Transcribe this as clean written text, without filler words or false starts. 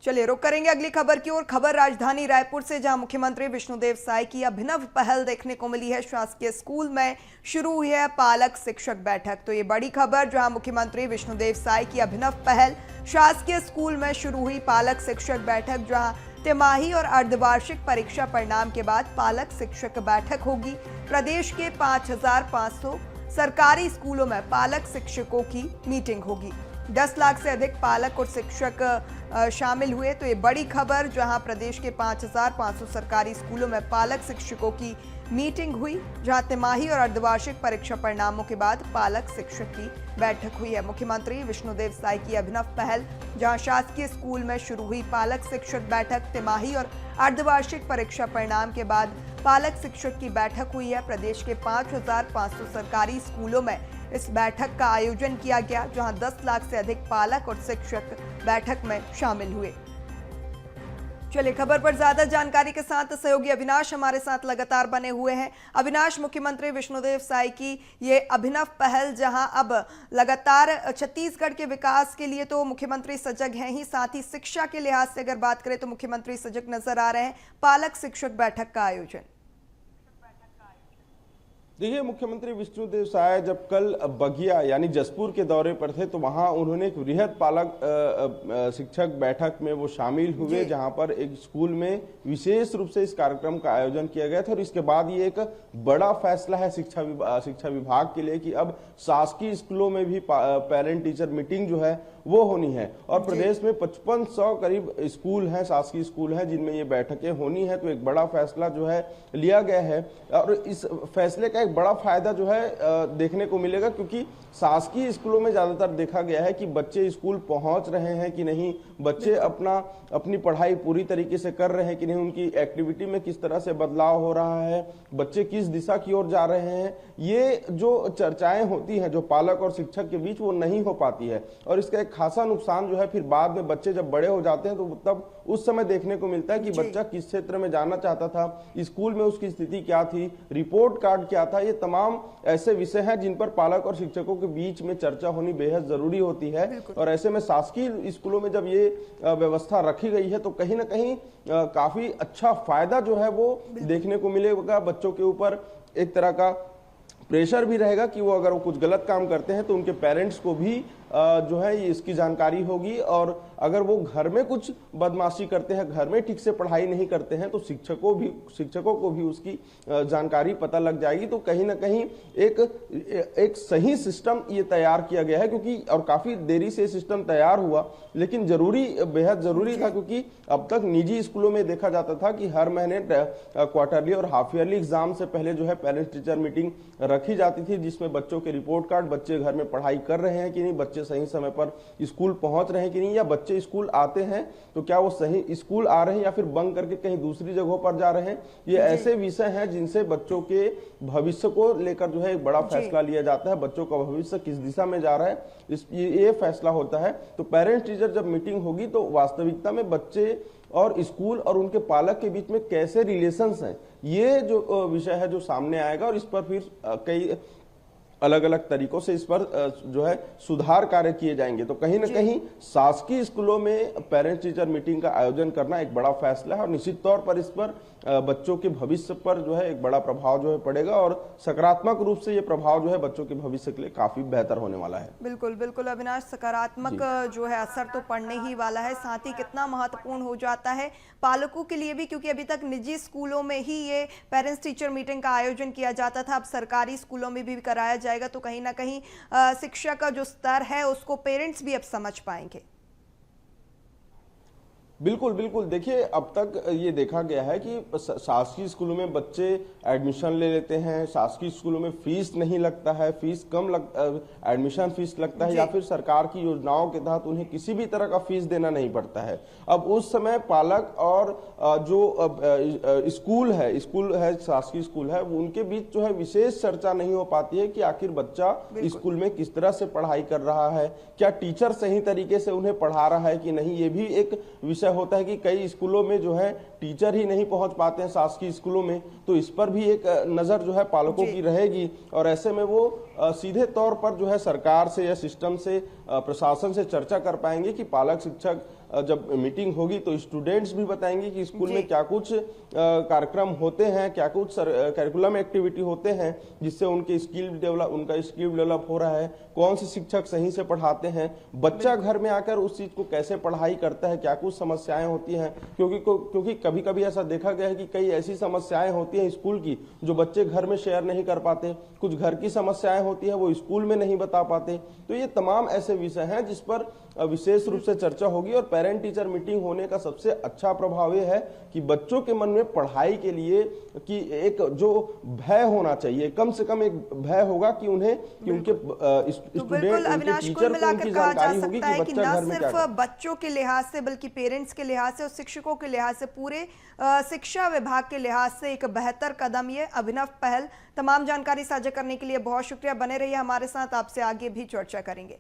चलिए रुक करेंगे अगली खबर की ओर। खबर राजधानी रायपुर से, जहां मुख्यमंत्री विष्णुदेव साय की अभिनव पहल देखने को मिली है। शासकीय स्कूल में शुरू हुई है पालक शिक्षक बैठक। तो ये बड़ी खबर, जहां मुख्यमंत्री विष्णुदेव साय की अभिनव पहल, शासकीय स्कूल में शुरू हुई पालक शिक्षक बैठक, जहां तिमाही और अर्धवार्षिक परीक्षा परिणाम के बाद पालक शिक्षक बैठक होगी। प्रदेश के 5,500 सरकारी स्कूलों में पालक शिक्षकों की मीटिंग होगी। 10 लाख से अधिक पालक और शिक्षक शामिल हुए। तो ये बड़ी खबर, जहां प्रदेश के 5,500 सरकारी स्कूलों में पालक शिक्षकों की मीटिंग हुई, जहां तिमाही और अर्धवार्षिक परीक्षा परिणामों के बाद पालक शिक्षक की बैठक हुई है। मुख्यमंत्री विष्णुदेव साय की अभिनव पहल, जहां शासकीय स्कूल में शुरू हुई पालक शिक्षक बैठक, तिमाही और अर्धवार्षिक परीक्षा परिणाम के बाद पालक शिक्षक की बैठक हुई है। प्रदेश के 5,500 सरकारी स्कूलों में इस बैठक का आयोजन किया गया, जहां 10 लाख से अधिक पालक और शिक्षक बैठक में शामिल हुए। चलिए खबर पर ज्यादा जानकारी के साथ सहयोगी अविनाश हमारे साथ लगातार बने हुए हैं। अविनाश, मुख्यमंत्री विष्णुदेव साय की ये अभिनव पहल, जहां अब लगातार छत्तीसगढ़ के विकास के लिए तो मुख्यमंत्री सजग हैं ही, साथ ही शिक्षा के लिहाज से अगर बात करें तो मुख्यमंत्री सजग नजर आ रहे हैं। पालक शिक्षक बैठक का आयोजन, देखिए, मुख्यमंत्री विष्णुदेव साय जब कल बगिया यानी जसपुर के दौरे पर थे तो वहां उन्होंने एक वृहद पालक शिक्षक बैठक में वो शामिल हुए, जहां पर एक स्कूल में विशेष रूप से इस कार्यक्रम का आयोजन किया गया था। और इसके बाद ये एक बड़ा फैसला है शिक्षा विभाग के लिए कि अब शासकीय स्कूलों में भी पेरेंट टीचर मीटिंग जो है वो होनी है। और प्रदेश में 5500 करीब स्कूल हैं, शासकीय स्कूल हैं, जिनमें ये बैठकें होनी है। तो एक बड़ा फैसला जो है लिया गया है। और इस फैसले का एक बड़ा फायदा जो है देखने को मिलेगा, क्योंकि शासकीय स्कूलों में ज्यादातर देखा गया है कि बच्चे स्कूल पहुंच रहे हैं कि नहीं, बच्चे अपनी पढ़ाई पूरी तरीके से कर रहे हैं कि नहीं, उनकी एक्टिविटी में किस तरह से बदलाव हो रहा है, बच्चे किस दिशा की ओर जा रहे हैं, ये जो चर्चाएं होती हैं जो पालक और शिक्षक के बीच, वो नहीं हो पाती है। और इसका एक खासा नुकसान जो है फिर बाद में बच्चे जब बड़े हो जाते हैं तो तब उस समय देखने को मिलता है कि बच्चा किस क्षेत्र में जाना चाहता था, स्कूल में उसकी स्थिति क्या थी, रिपोर्ट कार्ड क्या था। ये तमाम ऐसे विषय हैं जिन पर पालक और शिक्षकों के बीच में चर्चा होनी बेहद जरूरी होती है। और ऐसे में शासकीय स्कूलों में जब ये व्यवस्था रखी गई है तो कहीं ना कहीं काफी अच्छा फायदा जो है वो देखने को मिलेगा। बच्चों के ऊपर एक तरह का प्रेशर भी रहेगा कि वो अगर वो कुछ गलत काम करते हैं तो उनके पेरेंट्स को भी जो है ये इसकी जानकारी होगी। और अगर वो घर में कुछ बदमाशी करते हैं, घर में ठीक से पढ़ाई नहीं करते हैं, तो शिक्षकों को भी उसकी जानकारी पता लग जाएगी। तो कहीं ना कहीं एक सही सिस्टम ये तैयार किया गया है, क्योंकि और काफी देरी से सिस्टम तैयार हुआ, लेकिन बेहद जरूरी था। क्योंकि अब तक निजी स्कूलों में देखा जाता था कि हर महीने क्वार्टरली और हाफ ईयरली एग्जाम से पहले जो है पेरेंट्स टीचर मीटिंग रखी जाती थी, जिसमें बच्चों के रिपोर्ट कार्ड, बच्चे घर में पढ़ाई कर रहे हैं कि नहीं, बच्चे सही समय पर स्कूल पहुंच रहे हैं कि नहीं, या बच्चे स्कूल आते हैं तो क्या वो सही स्कूल आ रहे हैं या फिर बंक करके कहीं दूसरी जगहों पर जा रहे हैं। ये ऐसे विषय हैं जिनसे बच्चों के भविष्य को लेकर जो है एक बड़ा फैसला लिया जाता है। बच्चों का भविष्य किस दिशा में जा रहा है, ये फैसला होता है। तो पेरेंट्स टीचर जब मीटिंग होगी तो वास्तविकता में बच्चे और स्कूल और उनके पालक के बीच में कैसे रिलेशंस हैं, ये जो विषय है जो सामने आएगा। और इस पर फिर कई अलग अलग तरीकों से इस पर जो है सुधार कार्य किए जाएंगे। तो कहीं ना कहीं शासकीय स्कूलों में पेरेंट्स टीचर मीटिंग का आयोजन करना एक बड़ा फैसला है। और निश्चित तौर पर इस पर बच्चों के भविष्य पर जो है एक बड़ा प्रभाव जो है पड़ेगा। और सकारात्मक रूप से ये प्रभाव जो है बच्चों के भविष्य के लिए काफी बेहतर होने वाला है। बिल्कुल बिल्कुल अविनाश, सकारात्मक जो है असर तो पड़ने ही वाला है। साथ ही कितना महत्वपूर्ण हो जाता है पालकों के लिए भी, क्योंकि अभी तक निजी स्कूलों में ही ये पेरेंट्स टीचर मीटिंग का आयोजन किया जाता था, अब सरकारी स्कूलों में भी कराया जाएगा। तो कहीं ना कहीं शिक्षा का जो स्तर है उसको पेरेंट्स भी अब समझ पाएंगे। बिल्कुल बिल्कुल, देखिए अब तक ये देखा गया है कि शासकीय स्कूलों में बच्चे एडमिशन ले लेते हैं, शासकीय स्कूलों में फीस नहीं लगता है, फीस कम एडमिशन फीस लगता है, या फिर सरकार की योजनाओं के तहत उन्हें किसी भी तरह का फीस देना नहीं पड़ता है। अब उस समय पालक और जो स्कूल है शासकीय स्कूल है, उनके बीच जो है विशेष चर्चा नहीं हो पाती है कि आखिर बच्चा स्कूल में किस तरह से पढ़ाई कर रहा है, क्या टीचर सही तरीके से उन्हें पढ़ा रहा है कि नहीं। ये भी एक विषय होता है कि कई स्कूलों में जो है टीचर ही नहीं पहुंच पाते हैं शासकीय स्कूलों में, तो इस पर भी एक नजर जो है पालकों की रहेगी। और ऐसे में वो सीधे तौर पर जो है सरकार से या सिस्टम से, प्रशासन से चर्चा कर पाएंगे कि पालक शिक्षक जब मीटिंग होगी तो स्टूडेंट्स भी बताएंगे कि स्कूल में क्या कुछ कार्यक्रम होते हैं, क्या कुछ करिकुलम एक्टिविटी होते हैं जिससे उनका स्किल डेवलप हो रहा है, कौन से शिक्षक सही से पढ़ाते हैं, बच्चा घर में आकर उस चीज को कैसे पढ़ाई करता है, क्या कुछ समस्याएं होती हैं, क्योंकि कभी कभी ऐसा देखा गया है कि कई ऐसी समस्याएं होती हैं स्कूल की जो बच्चे घर में शेयर नहीं कर पाते, कुछ घर की समस्याएं होती हैं वो स्कूल में नहीं बता पाते। तो ये तमाम ऐसे विषय हैं जिस पर विशेष रूप से चर्चा होगी और पेरेंट टीचर मीटिंग होने का सबसे अच्छा प्रभाव ये है कि बच्चों के मन में पढ़ाई के लिए कि एक जो भय होना चाहिए, कम से कम एक भय होगा कि उनके तो बिल्कुल अविनाश, कुल मिलाकर कहा जा सकता है कि न सिर्फ बच्चों के लिहाज से बल्कि पेरेंट्स के लिहाज से और शिक्षकों के लिहाज से पूरे शिक्षा विभाग के लिहाज से एक बेहतर कदम, ये अभिनव पहल। तमाम जानकारी साझा करने के लिए बहुत शुक्रिया। बने रहिए हमारे साथ, आपसे आगे भी चर्चा करेंगे।